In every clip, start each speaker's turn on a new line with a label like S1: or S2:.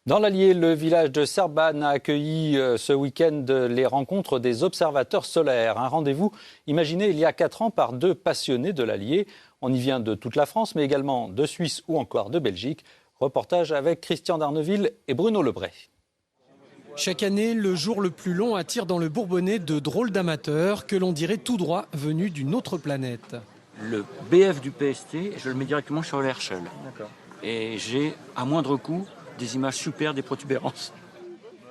S1: Dans l'Allier, le village de Serbane a accueilli ce week-end les rencontres des observateurs solaires. Un rendez-vous imaginé il y a 4 ans par 2 passionnés de l'Allier. On y vient de toute la France, mais également de Suisse ou encore de Belgique. Reportage avec Christian d'Arneville et Bruno Lebray.
S2: Chaque année, le jour le plus long attire dans le Bourbonnais de drôles d'amateurs que l'on dirait tout droit venus d'une autre planète.
S3: Le BF du PST, je le mets directement sur l'Herschel. Et j'ai, à moindre coût, des images super des protubérances.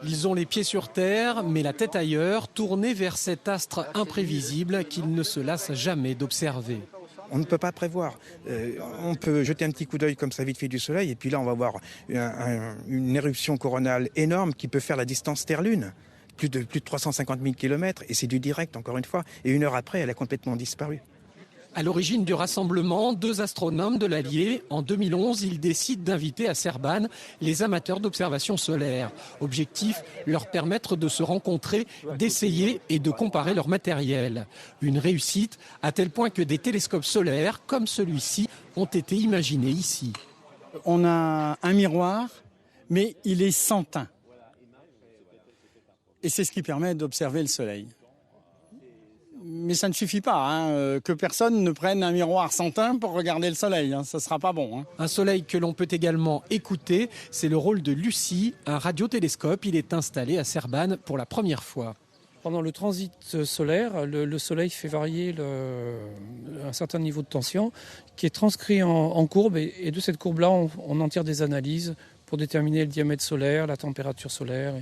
S2: Ils ont les pieds sur terre, mais la tête ailleurs, tournée vers cet astre imprévisible qu'ils ne se lassent jamais d'observer.
S4: On ne peut pas prévoir. On peut jeter un petit coup d'œil comme ça vite fait du soleil et puis là on va voir une éruption coronale énorme qui peut faire la distance Terre-Lune. Plus de 350 000 km et c'est du direct encore une fois. Et 1 heure après elle a complètement disparu.
S2: À l'origine du rassemblement, 2 astronomes de l'Allier. En 2011, ils décident d'inviter à Serbane les amateurs d'observation solaire. Objectif, leur permettre de se rencontrer, d'essayer et de comparer leur matériel. Une réussite à tel point que des télescopes solaires comme celui-ci ont été imaginés ici.
S5: On a un miroir, mais il est sans teint. Et c'est ce qui permet d'observer le soleil. Mais ça ne suffit pas, que personne ne prenne un miroir sans teint pour regarder le soleil, ça ne sera pas bon.
S2: Un soleil que l'on peut également écouter, c'est le rôle de Lucie, un radiotélescope. Il est installé à Serbane pour la première fois.
S6: Pendant le transit solaire, le soleil fait varier un certain niveau de tension qui est transcrit en courbe et de cette courbe-là, on en tire des analyses pour déterminer le diamètre solaire, la température solaire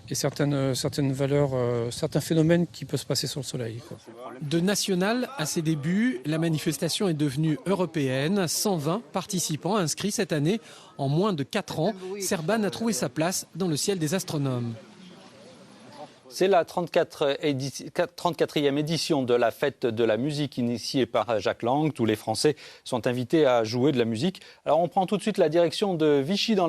S6: et certaines valeurs, certains phénomènes qui peuvent se passer sur le soleil.
S2: De nationale à ses débuts, la manifestation est devenue européenne. 120 participants inscrits cette année. En moins de 4 ans, Serbane a trouvé sa place dans le ciel des astronomes.
S1: C'est la 34e édition de la fête de la musique initiée par Jacques Lang. Tous les Français sont invités à jouer de la musique. Alors on prend tout de suite la direction de Vichy dans la